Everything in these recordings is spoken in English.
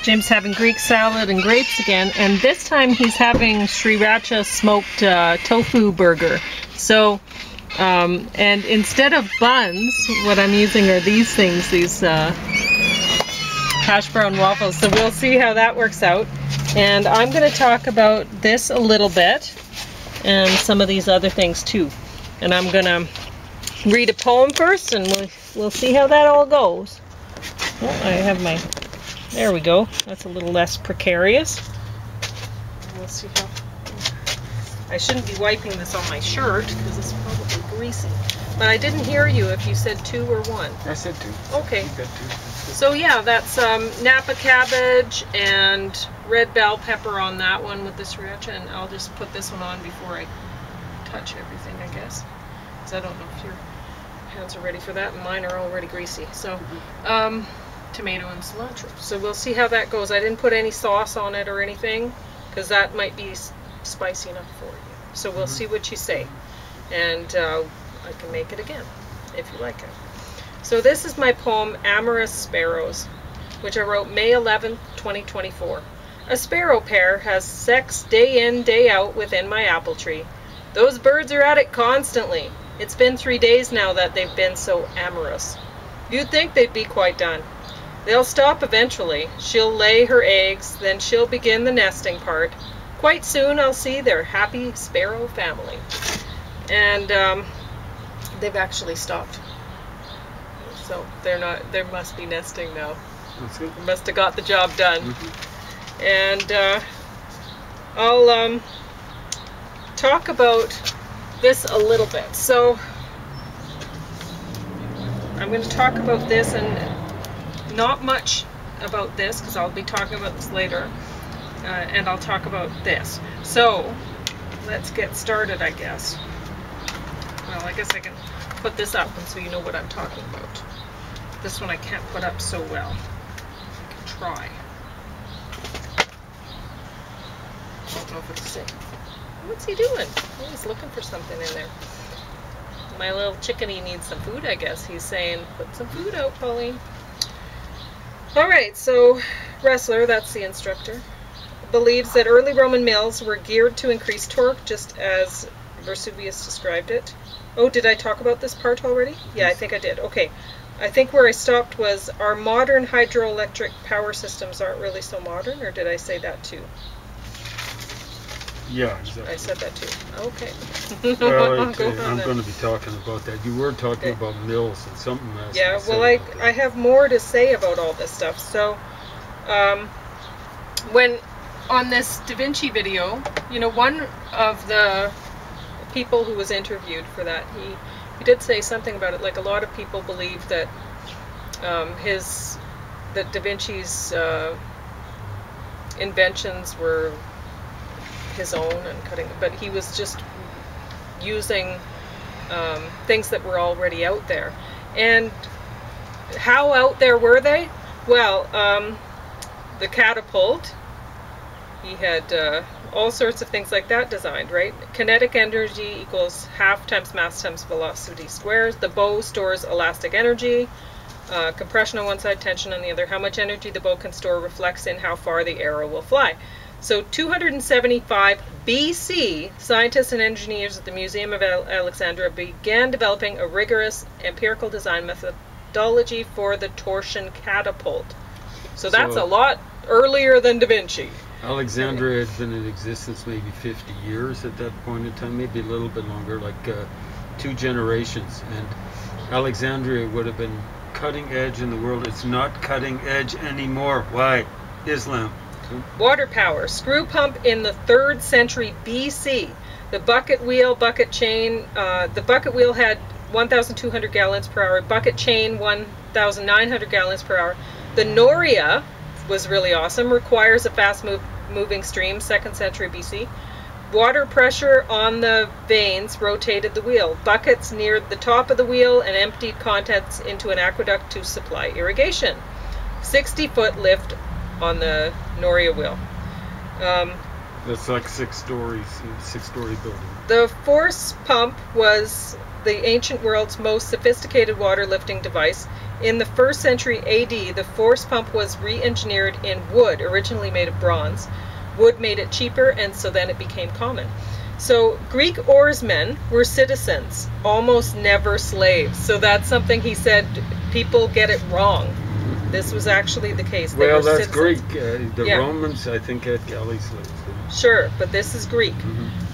Jim's having Greek salad and grapes again, and this time he's having Sriracha smoked tofu burger. So, and instead of buns, what I'm using are these things, these Hashbrown waffles. So we'll see how that works out. And I'm going to talk about this a little bit, and some of these other things too. And I'm going to read a poem first, and we'll see how that all goes. Oh, I have my... There we go. That's a little less precarious. We'll see how... I shouldn't be wiping this on my shirt because it's probably greasy. But I didn't hear you if you said 2 or 1. I said 2. Okay. You said 2. So yeah, that's Napa cabbage and red bell pepper on that one with the sriracha, and I'll just put this one on before I touch everything, I guess. Because I don't know if your hands are ready for that, and mine are already greasy. So, tomato and cilantro. So we'll see how that goes. I didn't put any sauce on it or anything, because that might be spicy enough for you. So we'll see what you say, and I can make it again if you like it. So this is my poem Amorous Sparrows, which I wrote May 11th, 2024. A sparrow pair has sex day in, day out within my apple tree. Those birds are at it constantly. It's been 3 days now that they've been so amorous. You'd think they'd be quite done. They'll stop eventually. She'll lay her eggs, then she'll begin the nesting part. Quite soon I'll see their happy sparrow family. And they've actually stopped. So they're not, they must be nesting now. That's good. They must have got the job done. And I'll talk about this a little bit. So I'm going to talk about this, and not much about this because I'll be talking about this later, and I'll talk about this. So let's get started, I guess. Well, I guess I can put this up and so you know what I'm talking about. This one I can't put up so well. I can try. I don't know if it's safe. What's he doing? Oh, he's looking for something in there. My little chickeny needs some food, I guess. He's saying, put some food out, Pauline. Alright, so Wrestler, that's the instructor, believes that early Roman mills were geared to increase torque, just as Vesuvius described it. Oh, did I talk about this part already? Yeah, I think I did. Okay. I think where I stopped was, our modern hydroelectric power systems aren't really so modern, or did I say that too? Yeah, exactly. I said that too. Okay. Well, I'm going to be talking about that. You were talking about mills and something else. Yeah, well, I have more to say about all this stuff. So, when on this Da Vinci video, you know, one of the people who was interviewed for that, he did say something about it. Like, a lot of people believe that that Da Vinci's inventions were his own and cutting, but he was just using things that were already out there. And how out there were they? Well, the catapult, he had all sorts of things like that designed, right? Kinetic energy equals half times mass times velocity squares. The bow stores elastic energy. Compression on one side, tension on the other. How much energy the bow can store reflects in how far the arrow will fly. So 275 BC, scientists and engineers at the Museum of Alexandria began developing a rigorous empirical design methodology for the torsion catapult. So that's a lot earlier than Da Vinci. Alexandria had been in existence maybe 50 years at that point in time, maybe a little bit longer, like 2 generations. And Alexandria would have been cutting edge in the world. It's not cutting edge anymore. Why? Islam. Water power. Screw pump in the 3rd century BC. The bucket wheel, bucket chain. The bucket wheel had 1,200 gallons per hour. Bucket chain, 1,900 gallons per hour. The Noria was really awesome. Requires a fast moving stream, 2nd century BC. Water pressure on the vanes rotated the wheel. Buckets neared the top of the wheel and emptied contents into an aqueduct to supply irrigation. 60-foot lift on the Noria wheel. That's like 6 stories, 6-story building. The force pump was the ancient world's most sophisticated water lifting device. In the 1st century AD, the force pump was re-engineered in wood, originally made of bronze. Wood made it cheaper, and so then it became common. So Greek oarsmen were citizens, almost never slaves. So that's something he said people get it wrong. This was actually the case. They Well, were that's citizens. Greek. The Yeah. Romans, I think, had galley slaves. Sure, but this is Greek.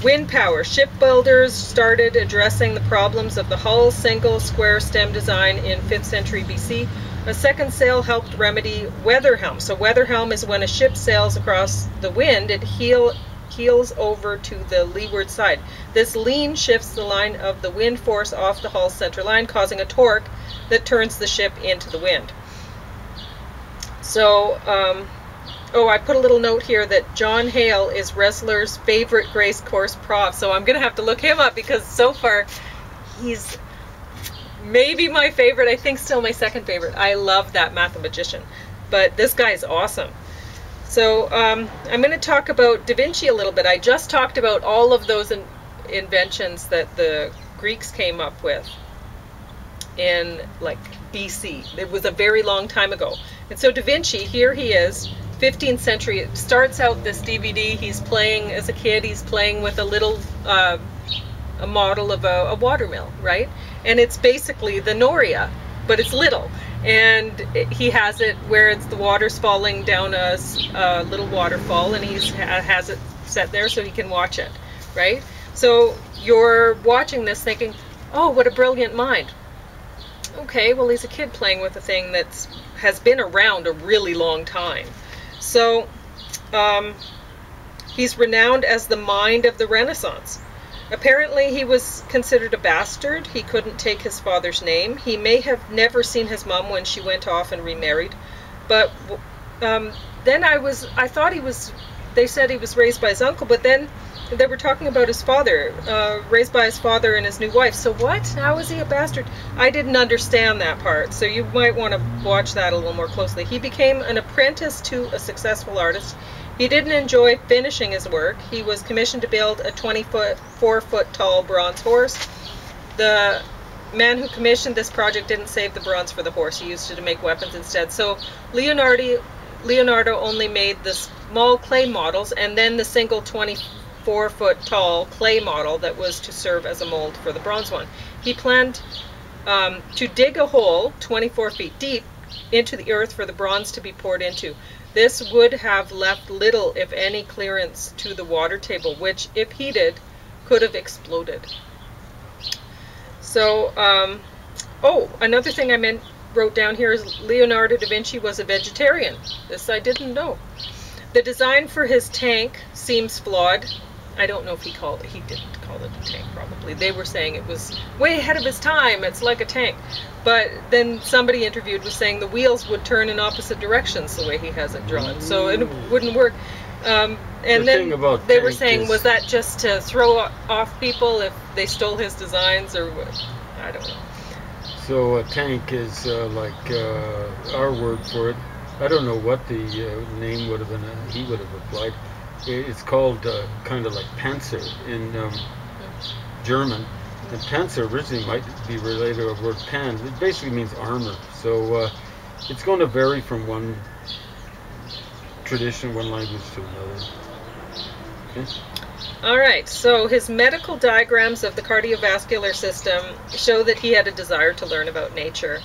Wind power. Shipbuilders started addressing the problems of the hull single square stem design in 5th century BC. A second sail helped remedy weather helm. So weather helm is when a ship sails across the wind, it heels over to the leeward side. This lean shifts the line of the wind force off the hull's center line, causing a torque that turns the ship into the wind. So, I put a little note here that John Hale is Ressler's favorite Grace Course prof. So I'm going to have to look him up because so far he's maybe my favorite. I think still my second favorite. I love that mathematician. But this guy's awesome. So I'm going to talk about Da Vinci a little bit. I just talked about all of those inventions that the Greeks came up with in like BC. It was a very long time ago. And so Da Vinci, here he is, 15th century. It starts out this DVD, he's playing, as a kid, he's playing with a little, a model of a watermill, right? And it's basically the Noria, but it's little. And he has it where it's the water's falling down a little waterfall, and he has it set there so he can watch it, right? So you're watching this thinking, oh, what a brilliant mind. Okay, well, he's a kid playing with a thing that has been around a really long time. So he's renowned as the mind of the Renaissance. Apparently he was considered a bastard. He couldn't take his father's name. He may have never seen his mom when she went off and remarried. But then I thought they said he was raised by his uncle, but then they were talking about his father, raised by his father and his new wife. So what? How is he a bastard? I didn't understand that part, so you might want to watch that a little more closely. He became an apprentice to a successful artist. He didn't enjoy finishing his work. He was commissioned to build a 24-foot tall bronze horse. The man who commissioned this project didn't save the bronze for the horse. He used it to make weapons instead. So Leonardo only made the small clay models and then the single 24-foot tall clay model that was to serve as a mold for the bronze one. He planned to dig a hole 24 feet deep into the earth for the bronze to be poured into. This would have left little, if any, clearance to the water table, which, if heated, could have exploded. So, another thing I wrote down here is Leonardo da Vinci was a vegetarian. This I didn't know. The design for his tank seems flawed. I don't know if he didn't call it a tank, probably. They were saying it was way ahead of his time, it's like a tank. But then somebody interviewed was saying the wheels would turn in opposite directions the way he has it drawn, so it wouldn't work. And then they were saying, was that just to throw off people if they stole his designs, or what? I don't know. So a tank is like our word for it. I don't know what the name would have been, he would have applied. It's called kind of like Panzer in German. And Panzer originally might be related to the word pan. It basically means armor. So it's going to vary from one tradition, one language to another. Okay. All right, so his medical diagrams of the cardiovascular system show that he had a desire to learn about nature.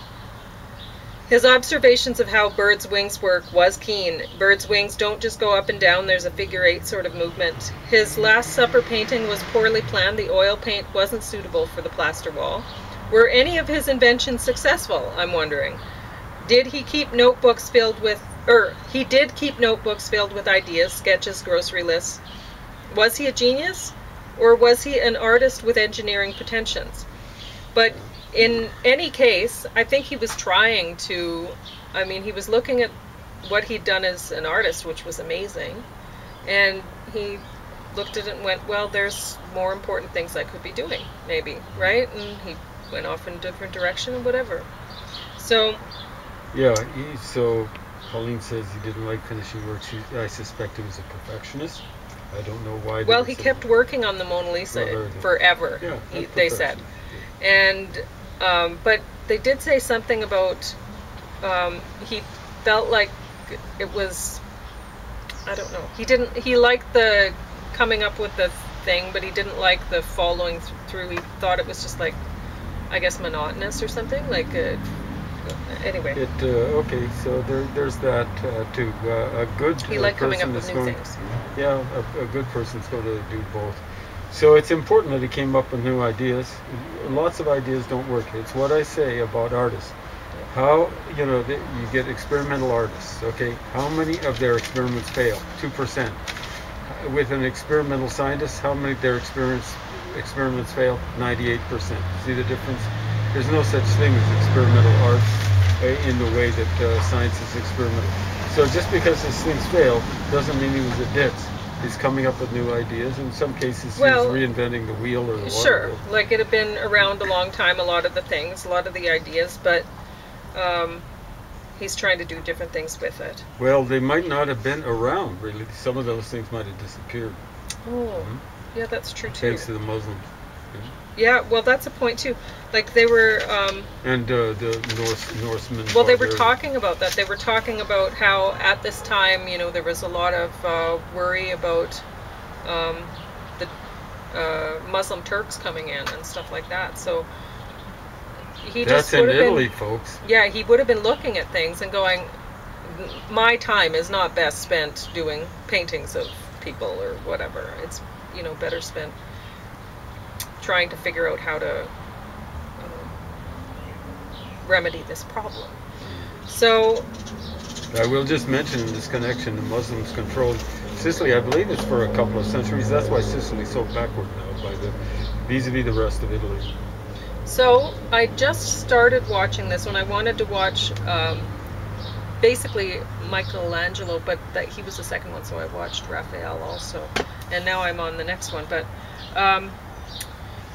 His observations of how birds' wings work was keen. Birds' wings don't just go up and down, there's a figure-8 sort of movement. His Last Supper painting was poorly planned. The oil paint wasn't suitable for the plaster wall. Were any of his inventions successful, I'm wondering? Did he keep notebooks filled with, he did keep notebooks filled with ideas, sketches, grocery lists. Was he a genius? Or was he an artist with engineering pretensions? But in any case, I think he was trying to, he was looking at what he'd done as an artist, which was amazing, and he looked at it and went, well, there's more important things I could be doing, maybe, right? And he went off in a different direction and whatever. So... yeah, so Pauline says he didn't like finishing work. I suspect he was a perfectionist. I don't know why. Well, he kept working on the Mona Lisa forever, Yeah, they said. And but they did say something about he felt like it was, I don't know, he liked the coming up with the thing, but he didn't like the following through. He thought it was just like, I guess, monotonous or something, like anyway. Okay, so there's that too. A good he liked coming up person with is new going, things. yeah, a good person's going to do both. So it's important that he came up with new ideas. Lots of ideas don't work. It's what I say about artists. How, you get experimental artists, okay? How many of their experiments fail? 2%. With an experimental scientist, how many of their experiments fail? 98%. See the difference? There's no such thing as experimental art in the way that science is experimental. So just because his things fail doesn't mean he was a ditz. He's coming up with new ideas. In some cases, he's reinventing the wheel or the water. Sure, like it had been around a long time, a lot of the things, a lot of the ideas, but he's trying to do different things with it. Well, they might not have been around, really. Some of those things might have disappeared. Oh, yeah, that's true, too. Thanks to the Muslims. Yeah, well, that's a point, too. Like, they were... and the Norsemen... Well, they were talking about that. They were talking about how, at this time, there was a lot of worry about the Muslim Turks coming in and stuff like that. So... That's in Italy, folks. Yeah, he would have been looking at things and going, my time is not best spent doing paintings of people or whatever. It's, better spent trying to figure out how to remedy this problem. So... I will just mention in this connection, the Muslims controlled Sicily. I believe it's for a couple of centuries. That's why Sicily's so backward now vis-a-vis the rest of Italy. So I just started watching this when I wanted to watch basically Michelangelo, but he was the second one, so I watched Raphael also, and now I'm on the next one. But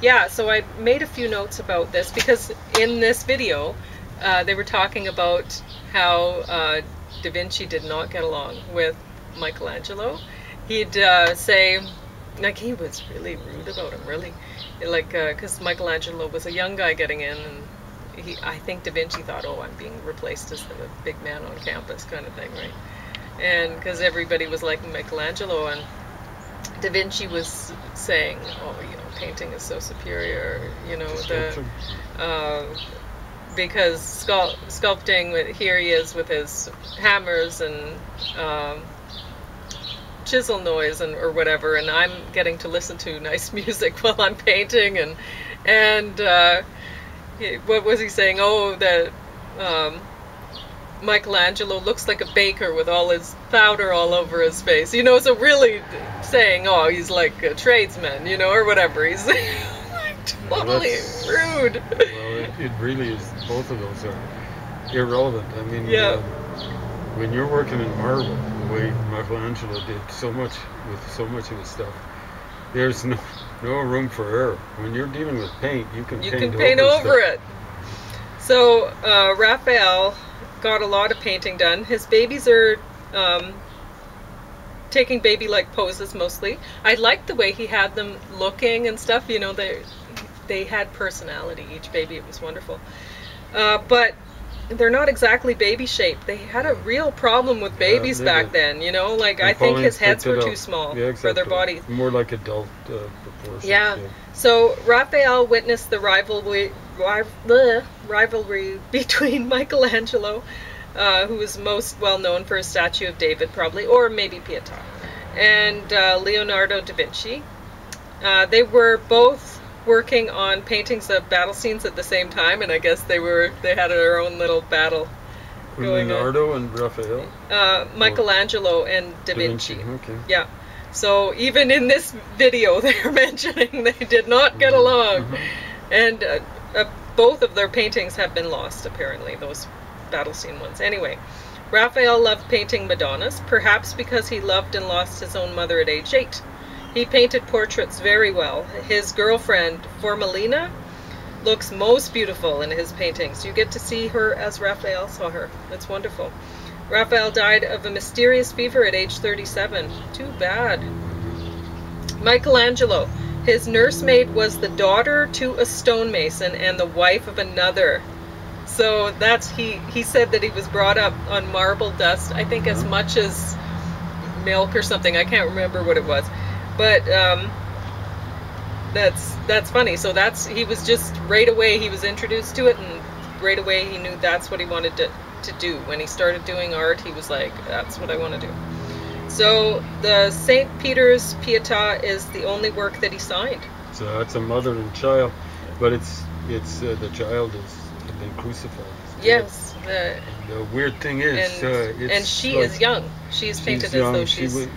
yeah, so I made a few notes about this because in this video they were talking about how Da Vinci did not get along with Michelangelo. He'd say, like, he was really rude about him, really. Like, because Michelangelo was a young guy getting in, and I think Da Vinci thought, oh, I'm being replaced as the big man on campus kind of thing, right? And because everybody was liking Michelangelo, and Da Vinci was saying, oh, painting is so superior, because sculpting, here he is with his hammers and chisel noise or whatever, and I'm getting to listen to nice music while I'm painting, and what was he saying? Oh, that Michelangelo looks like a baker with all his powder all over his face, so really saying, oh, he's like a tradesman, or whatever. He's totally rude. Well, it really is. Both of those are irrelevant. I mean, yeah. When you're working in marble, the way Michelangelo did so much with so much of his stuff, there's no room for error. When you're dealing with paint, you can paint over it. So Raphael got a lot of painting done. His babies are taking baby-like poses mostly. I liked the way he had them looking and stuff. They had personality, each baby. It was wonderful. But they're not exactly baby shaped. They had a real problem with babies back then, like, and I think his heads were too small for their body. More like adult proportions. Yeah. So Raphael witnessed the rivalry between Michelangelo, who was most well known for his statue of David probably, or maybe Pietà, and Leonardo Da Vinci. They were both working on paintings of battle scenes at the same time, and I guess they had their own little battle going Leonardo and Raphael? Michelangelo and Da Vinci. Okay. Yeah. So even in this video they're mentioning they did not get along. And both of their paintings have been lost, apparently, those battle scene ones. Anyway, Raphael loved painting Madonnas, perhaps because he loved and lost his own mother at age 8. He painted portraits very well. His girlfriend, Formelina, looks most beautiful in his paintings. You get to see her as Raphael saw her. It's wonderful. Raphael died of a mysterious fever at age 37. Too bad. Michelangelo. His nursemaid was the daughter to a stonemason and the wife of another. So that's he said that he was brought up on marble dust, I think as much as milk or something. I can't remember what it was. But that's funny. So he was just right away he was introduced to it, and right away he knew that's what he wanted to do. When he started doing art, he was like, that's what I want to do. So the St. Peter's Pietà is the only work that he signed. So that's a mother and child, but it's the child is been crucified. Yes. The weird thing is, and she is young. She's painted as though she's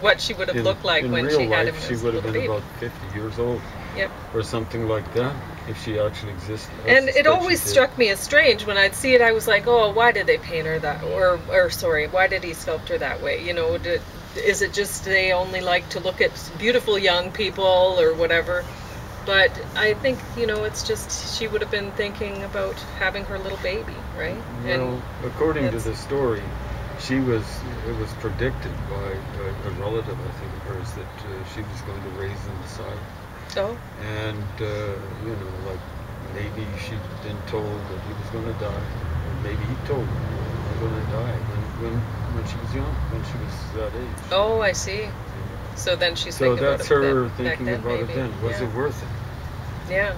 what she would have looked like when she had him as a little baby. She would have been about 50 years old. Yep. Or something like that, if she actually existed. And it always struck me as strange when I'd see it. I was like, oh, why did they paint her that, or sorry, why did he sculpt her that way? You know, is it just they only like to look at beautiful young people or whatever? But I think, it's just she would have been thinking about having her little baby, right? Well, according to the story, it was predicted by a relative, I think of hers, that she was going to raise the Messiah. Oh. And, like maybe she'd been told that he was going to die, or maybe he told her he was going to die when she was young, when she was that age. Oh, I see. So then she's thinking about it. So that's her thinking about it then. Was it worth it? Yeah.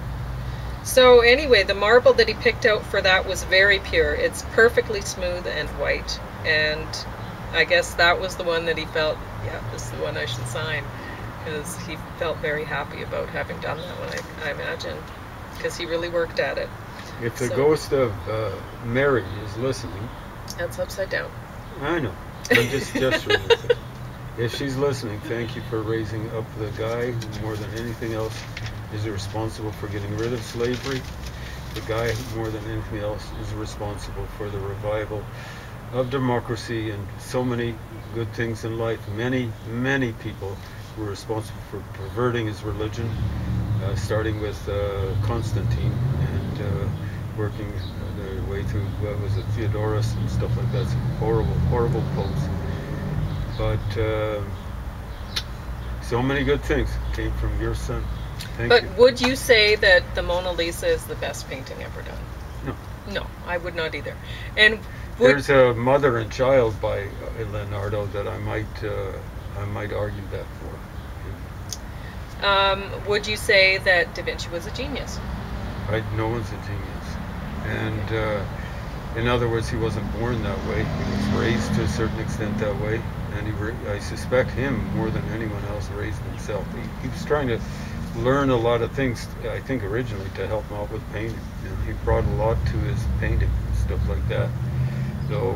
So anyway, the marble that he picked out for that was very pure. It's perfectly smooth and white. And I guess that was the one that he felt, yeah, this is the one I should sign. Because he felt very happy about having done that one, I imagine. Because he really worked at it. If the ghost of Mary is listening... That's upside down. I know. I'm just gesturing with it. If she's listening, thank you for raising up the guy who, more than anything else, is responsible for getting rid of slavery. The guy who, more than anything else, is responsible for the revival of democracy and so many good things in life. Many, many people were responsible for perverting his religion, starting with Constantine and working their way through, Theodorus and stuff like that. Some horrible, horrible popes. But so many good things came from your son. Thank you. But would you say that the Mona Lisa is the best painting ever done? No. No, I would not either. And there's a mother and child by Leonardo that I might argue that for. Would you say that Da Vinci was a genius? No one's a genius. And in other words, he wasn't born that way. He was raised to a certain extent that way. And I suspect him, more than anyone else, raised himself. He was trying to learn a lot of things, I think, originally to help him out with painting. And he brought a lot to his painting and stuff like that. So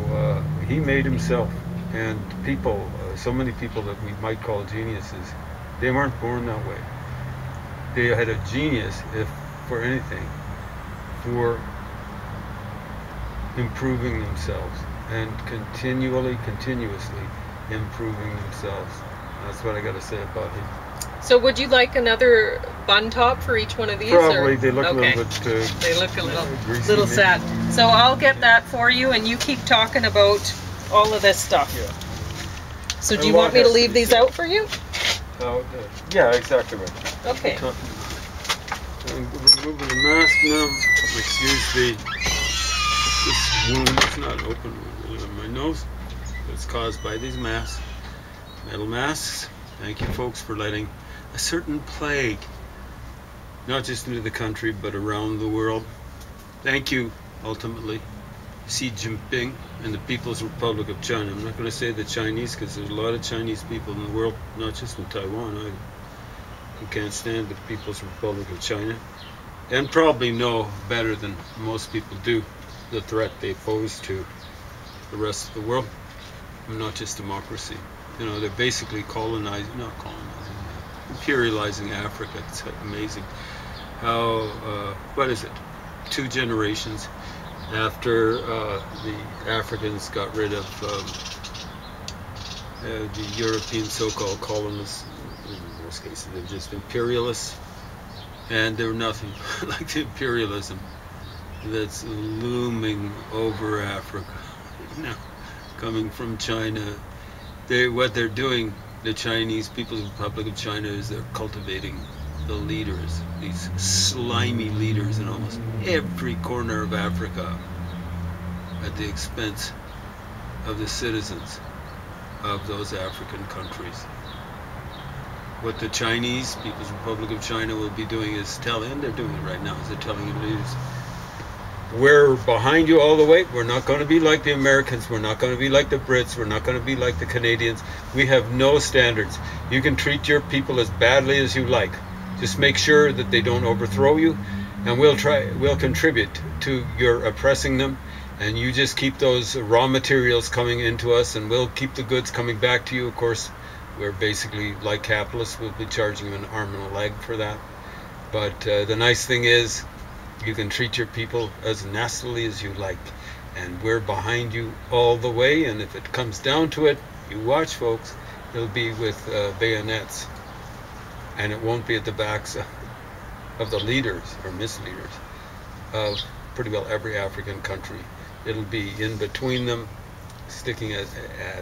he made himself. And people, so many people that we might call geniuses, they weren't born that way. They had a genius, if for anything, for improving themselves and continuously improving themselves. That's what I got to say about him. So would you like another bun top for each one of these? Probably. They look a little bit they look a little sad. So I'll get that for you, and you keep talking about all of this stuff. Yeah. So do you want me to leave these out for you? Yeah, exactly right. Okay. I'm removing the mask now. Excuse this wound. It's not an open wound on my nose. It's caused by these masks, metal masks. Thank you, folks, for letting a certain plague, not just into the country, but around the world. Thank you, ultimately, Xi Jinping and the People's Republic of China. I'm not going to say the Chinese, because there's a lot of Chinese people in the world, not just in Taiwan either, who can't stand the People's Republic of China, and probably know better than most people do the threat they pose to the rest of the world, and not just democracy. You know, they're basically imperializing Africa. It's amazing how, 2 generations after the Africans got rid of the European so-called colonists, in most cases they're just imperialists, and they're nothing like the imperialism that's looming over Africa, coming from China. What they're doing the Chinese People's Republic of China is they're cultivating the leaders, these slimy leaders in almost every corner of Africa at the expense of the citizens of those African countries. What the Chinese People's Republic of China will be doing is and they're doing it right now, is they're telling the leaders, we're behind you all the way. We're not going to be like the Americans. We're not going to be like the Brits. We're not going to be like the Canadians. We have no standards. You can treat your people as badly as you like. Just make sure that they don't overthrow you, and we'll contribute to your oppressing them, and you just keep those raw materials coming into us, and we'll keep the goods coming back to you. Of course, we're basically like capitalists. We'll be charging you an arm and a leg for that. But the nice thing is, you can treat your people as nastily as you like, and we're behind you all the way. And if it comes down to it, you watch, folks, it'll be with bayonets, and it won't be at the backs of the leaders or misleaders of pretty well every African country. It'll be in between them, sticking at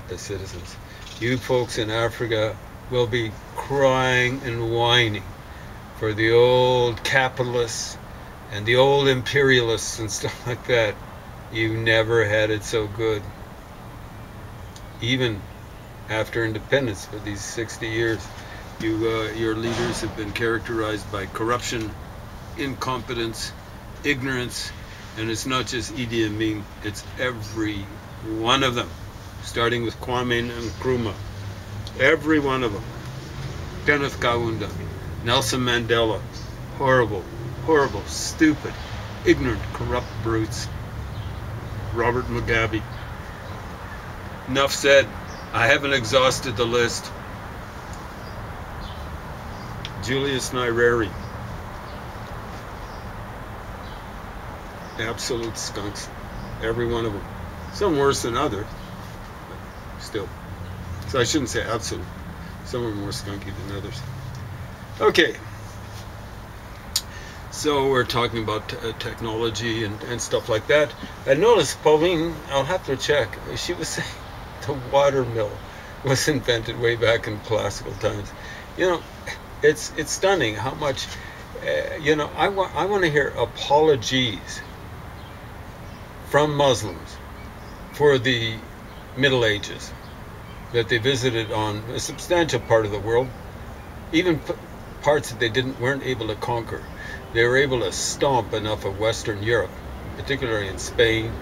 the citizens. You folks in Africa will be crying and whining for the old capitalists and the old imperialists and stuff like that. You never had it so good. Even after independence for these 60 years, your leaders have been characterized by corruption, incompetence, ignorance, and it's not just Idi Amin, it's every one of them, starting with Kwame Nkrumah. Every one of them. Kenneth Kaunda, Nelson Mandela. Horrible, horrible, stupid, ignorant, corrupt brutes. Robert Mugabe. Enough said. I haven't exhausted the list. Julius Nyerere. Absolute skunks. Every one of them. Some worse than others, but still. So I shouldn't say absolute. Some are more skunky than others. Okay. So we're talking about technology and stuff like that. I noticed Pauline, I'll have to check, she was saying the water mill was invented way back in classical times. You know, it's stunning how much, you know, I want to hear apologies from Muslims for the Middle Ages that they visited on a substantial part of the world, even parts that they weren't able to conquer. They were able to stomp enough of Western Europe, particularly in Spain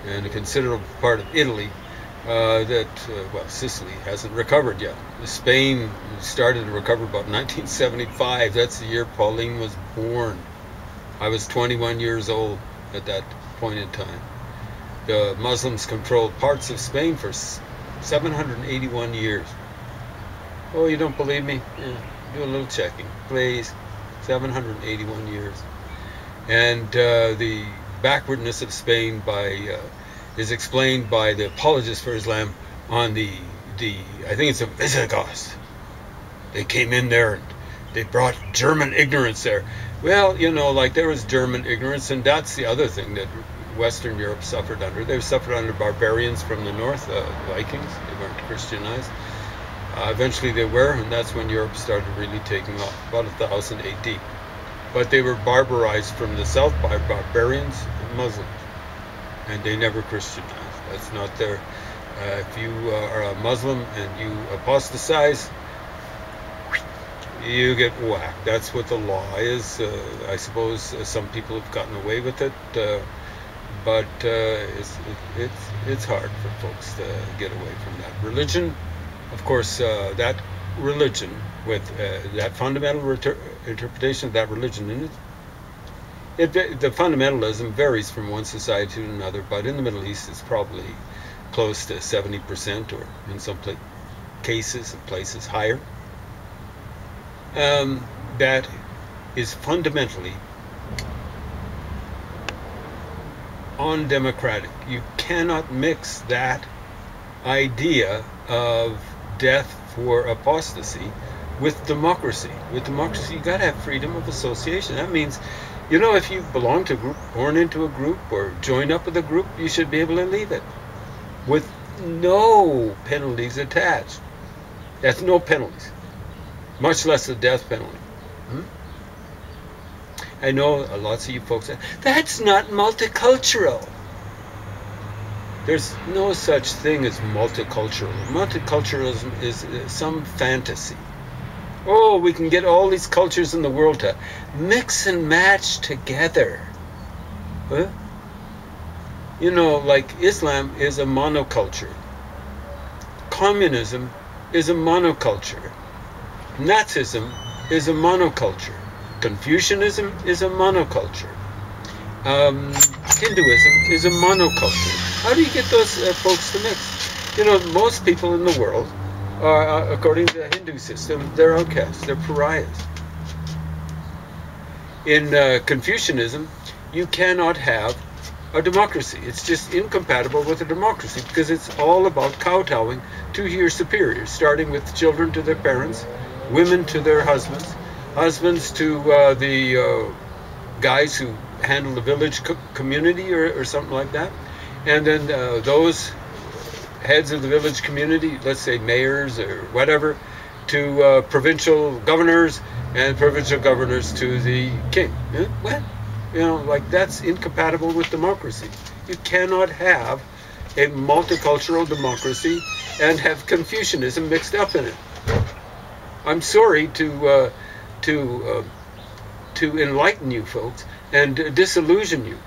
and a considerable part of Italy, that, well, Sicily hasn't recovered yet. Spain started to recover about 1975. That's the year Pauline was born. I was 21 years old at that point in time. The Muslims controlled parts of Spain for 781 years. Oh, you don't believe me? Yeah, do a little checking, please. 781 years. And the backwardness of Spain is explained by the apologists for Islam on the I think it's the Visigoths. They came in there and they brought German ignorance there. Well, you know, like there was German ignorance, and that's the other thing that Western Europe suffered under. They suffered under barbarians from the north, Vikings. They weren't Christianized. Eventually they were, and that's when Europe started really taking off, about 1000 AD. But they were barbarized from the south by barbarians and Muslims, and they never Christianized. That's not their... if you are a Muslim and you apostatize, you get whacked. That's what the law is. I suppose some people have gotten away with it, but it's hard for folks to get away from that. Religion, of course, that religion with that fundamental interpretation of that religion in it, the fundamentalism varies from one society to another, but in the Middle East it's probably close to 70%, or in some cases and places higher. That is fundamentally undemocratic. You cannot mix that idea of death for apostasy with democracy. With democracy, you gotta have freedom of association. That means, you know, if you belong to a group, born into a group, or join up with a group, you should be able to leave it with no penalties attached. That's no penalties, much less the death penalty. I know lots of you folks say, that's not multicultural. There's no such thing as multiculturalism. Multiculturalism is some fantasy. Oh, we can get all these cultures in the world to mix and match together. Huh? You know, like Islam is a monoculture. Communism is a monoculture. Nazism is a monoculture. Confucianism is a monoculture. Hinduism is a monoculture. How do you get those folks to mix? You know, most people in the world are, according to the Hindu system, they're outcasts, they're pariahs. In Confucianism, you cannot have a democracy. It's just incompatible with a democracy because it's all about kowtowing to your superiors, starting with children to their parents, women to their husbands, husbands to the guys who handle the village community or something like that. And then those heads of the village community, let's say mayors or whatever, to provincial governors, and provincial governors to the king. What? You know, like that's incompatible with democracy. You cannot have a multicultural democracy and have Confucianism mixed up in it. I'm sorry to enlighten you folks and disillusion you,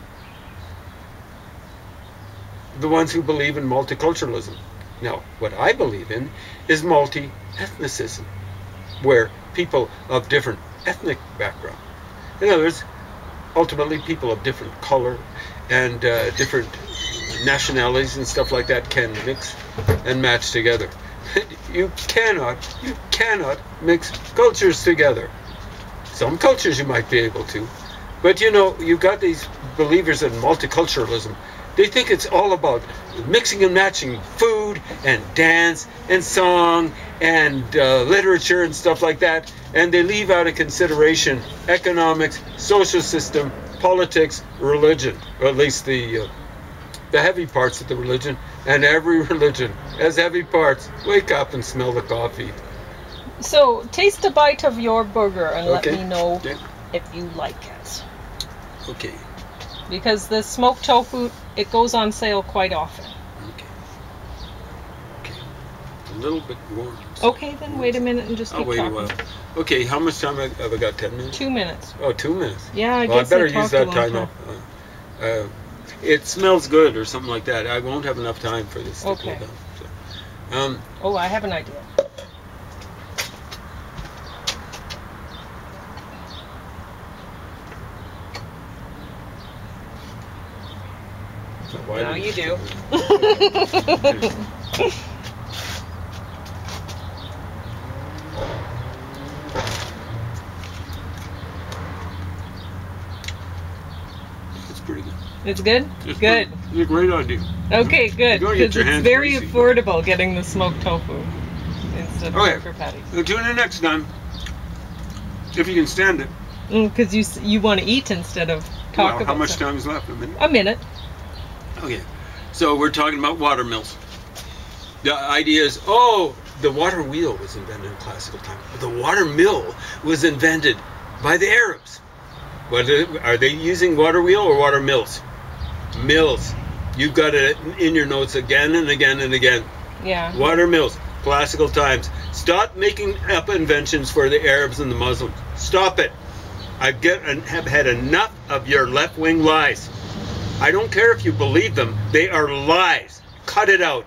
the ones who believe in multiculturalism. Now, what I believe in is multi-ethnicism, where people of different ethnic background, in other words, ultimately people of different color and different nationalities and stuff like that can mix and match together. You cannot mix cultures together. Some cultures you might be able to, but you know, you got these believers in multiculturalism. They think it's all about mixing and matching food and dance and song and literature and stuff like that, and they leave out of consideration economics, social system, politics, religion, or at least the heavy parts of the religion. And every religion has heavy parts. Wake up and smell the coffee. So, taste a bite of your burger and Okay. let me know Okay. if you like it. Okay. Because the smoked tofu, it goes on sale quite often. Okay. Okay. A little bit warm. Okay, then wait a minute and just I'll keep wait a talking. while. Okay, how much time have I got? 10 minutes? 2 minutes. Oh, 2 minutes. Yeah, I Well, I guess better I use talked a that long time time. up. It smells good or something like that. I won't have enough time for this to cool Okay. down. So, Oh, I have an idea. so why Now don't you do. It's pretty good. It's good? It's Good. It's a great idea. Okay, good. You don't get Because your it's hands very greasy. affordable getting the smoked tofu instead of Okay. burger patties. So tune in next time. If you can stand it. Because you want to eat instead of talk Well, about how much something. time is left? A minute? A minute. Okay. So we're talking about water mills. The idea is, oh, the water wheel was invented in classical time. The water mill was invented by the Arabs. Are they using water wheel or water mills? Mills. You've got it in your notes again and again and again. Yeah. Water mills, classical times. Stop making up inventions for the Arabs and the Muslims. Stop it. I have had enough of your left-wing lies. I don't care if you believe them. They are lies. Cut it out.